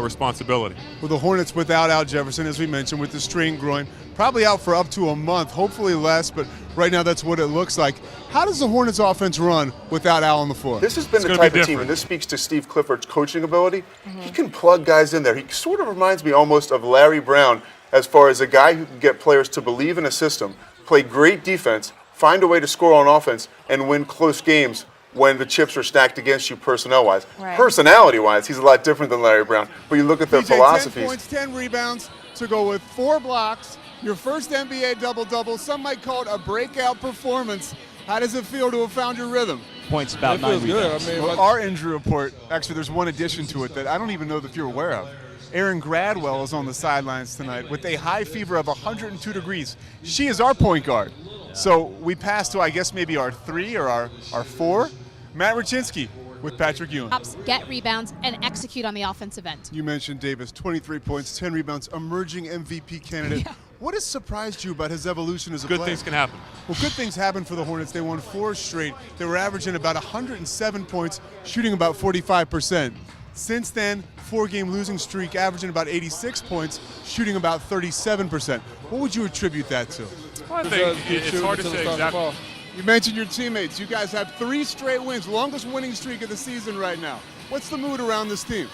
responsibility. Well, the Hornets without Al Jefferson, as we mentioned, with the strained groin, probably out for up to a month, hopefully less, but right now that's what it looks like. How does the Hornets offense run without Al on the floor? This has been the type of team, and this speaks to Steve Clifford's coaching ability. He can plug guys in there. He sort of reminds me almost of Larry Brown as far as a guy who can get players to believe in a system, play great defense, find a way to score on offense, and win close games when the chips are stacked against you personnel-wise. Right. Personality-wise, he's a lot different than Larry Brown. But you look at their philosophies. 10 points, 10 rebounds to go with 4 blocks. Your first NBA double-double. Some might call it a breakout performance. How does it feel to have found your rhythm? Points about 9 rebounds. Well, our injury report, actually there's one addition to it that I don't even know that you're aware of. Erin Gradwell is on the sidelines tonight with a high fever of 102 degrees. She is our point guard. So we pass to, I guess, maybe our 3 or our 4. Matt Raczynski with Patrick Ewing. Get rebounds and execute on the offensive end. You mentioned Davis, 23 points, 10 rebounds, emerging MVP candidate. Yeah. What has surprised you about his evolution as a player? Good things can happen. Well, good things happened for the Hornets. They won 4 straight. They were averaging about 107 points, shooting about 45%. Since then, 4-game losing streak, averaging about 86 points, shooting about 37%. What would you attribute that to? Well, I think it's hard to say exactly. You mentioned your teammates. You guys have 3 straight wins, longest winning streak of the season right now. What's the mood around this team?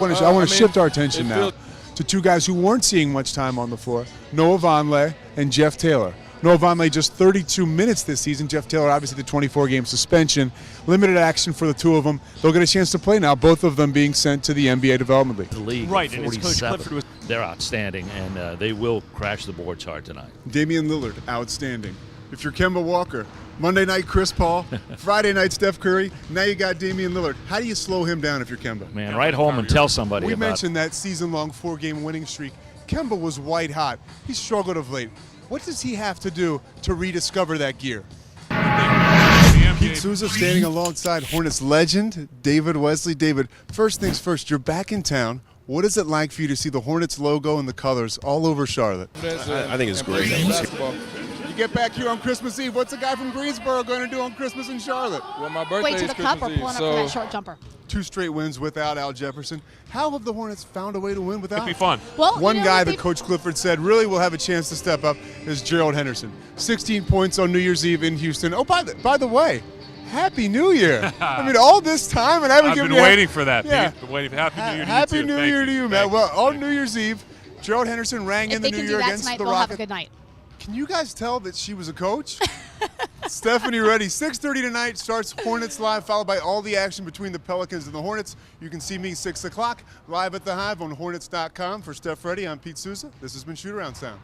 I want to shift our attention now to 2 guys who weren't seeing much time on the floor, Noah Vonleh and Jeff Taylor. Noah Vonleh just 32 minutes this season. Jeff Taylor, obviously the 24-game suspension. Limited action for the 2 of them. They'll get a chance to play now, both of them being sent to the NBA Development League. The league, right, and it's Coach 47. Clifford. They're outstanding, and they will crash the boards hard tonight. Damian Lillard, outstanding. If you're Kemba Walker, Monday night Chris Paul, Friday night Steph Curry, now you got Damian Lillard. How do you slow him down if you're Kemba? Man, write home and tell somebody We about it. mentioned that season-long 4-game winning streak. Kemba was white hot. He struggled of late. What does he have to do to rediscover that gear? Pete Sousa standing alongside Hornets legend David Wesley. David, first things first, you're back in town. What is it like for you to see the Hornets logo and the colors all over Charlotte? I think it's great. You get back here on Christmas Eve. What's a guy from Greensboro going to do on Christmas in Charlotte? Well, my birthday Wait to is the cup or Christmas pulling Eve, up for that short jumper. 2 straight wins without Al Jefferson. How have the Hornets found a way to win without? It'd be fun. Well, One you know guy what, that Coach Clifford said really will have a chance to step up is Gerald Henderson. 16 points on New Year's Eve in Houston. Oh, by the way, Happy New Year. I mean, all this time, and I haven't given you... I've been waiting for that, Yeah. Pete. Been waiting for Happy New Year to you, too. Happy New Year to you, Matt. Thank Well, on New Year's Eve, Gerald Henderson rang in the If they New can Year do that against tonight, the they'll have a Rockets. good night. Can you guys tell that she was a coach? Stephanie Reddy, 6:30 tonight starts Hornets Live, followed by all the action between the Pelicans and the Hornets. You can see me 6 o'clock live at the Hive on Hornets.com. For Steph Reddy, I'm Pete Sousa. This has been Shoot Around Sound.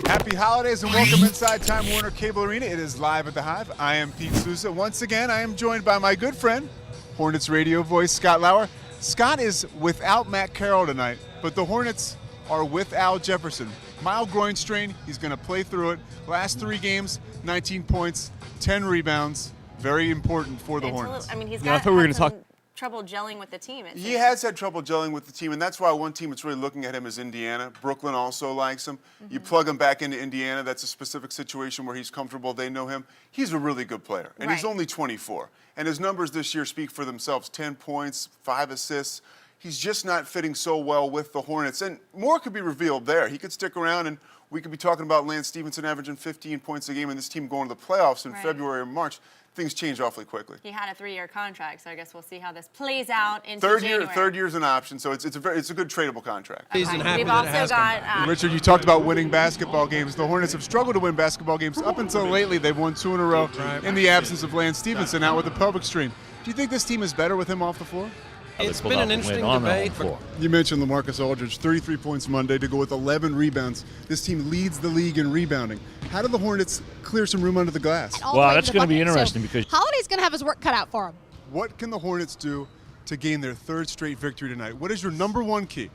Happy holidays and welcome inside Time Warner Cable Arena. It is live at the Hive. I am Pete Sousa. Once again, I am joined by my good friend, Hornets radio voice Scott Lauer. Scott is without Matt Carroll tonight, but the Hornets are with Al Jefferson. Mild groin strain, he's going to play through it. Last 3 games, 19 points, 10 rebounds. Very important for the Hornets. I mean, he's Yeah, I got thought we were had gonna some trouble gelling with the team. It He seems. has had trouble gelling with the team, and that's why one team that's really looking at him is Indiana. Brooklyn also likes him. You plug him back into Indiana, that's a specific situation where he's comfortable. They know him. He's a really good player, and he's Right. only 24. And his numbers this year speak for themselves, 10 points, 5 assists. He's just not fitting so well with the Hornets, and more could be revealed there. He could stick around, and we could be talking about Lance Stevenson averaging 15 points a game and this team going to the playoffs in Right. February or March. Things change awfully quickly. He had a 3-year contract, so I guess we'll see how this plays out into Third January. year's an option, so it's a good tradable contract. Okay. We've also got Richard, you talked about winning basketball games. The Hornets have struggled to win basketball games. Up until lately, they've won 2 in a row in the absence of Lance Stevenson out with the pelvic strain. Do you think this team is better with him off the floor? It's been an interesting debate. You mentioned LaMarcus Aldridge, 33 points Monday to go with 11 rebounds. This team leads the league in rebounding. How do the Hornets clear some room under the glass? All the Well, way that's to the going to be bucket. interesting So because Holiday's going to have his work cut out for him. What can the Hornets do to gain their 3rd straight victory tonight? What is your number 1 key?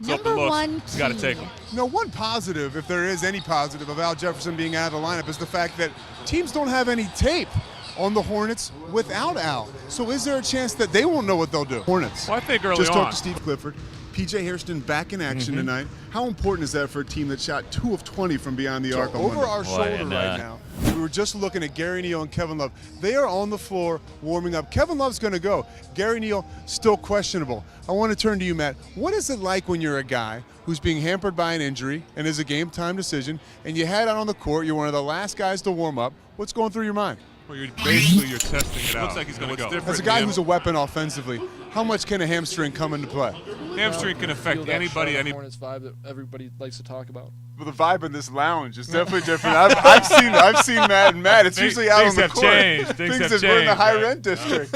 Number 1 He's got to take him. No, one positive, if there is any positive, of Al Jefferson being out of the lineup is the fact that teams don't have any tape on the Hornets without Al. So is there a chance that they won't know what they'll do? Hornets. Well, I think early Just on. talked to Steve Clifford. P.J. Hairston back in action tonight. How important is that for a team that shot 2 of 20 from beyond the arc on over Monday? our Boy, shoulder and, right now? We were just looking at Gary Neal and Kevin Love. They are on the floor warming up. Kevin Love's going to go. Gary Neal, still questionable. I want to turn to you, Matt. What is it like when you're a guy who's being hampered by an injury and is a game-time decision, and you head out on the court, you're one of the last guys to warm up? What's going through your mind? Well, you're testing it out. Looks like he's going to go. As a guy who's a weapon offensively, how much can a hamstring come into play? Hamstring can affect anybody. Hornets vibe that everybody likes to talk about. Well, the vibe in this lounge is definitely different. I've seen Matt and Matt. It's usually out on the court. Things have changed. Things have been in the high rent district.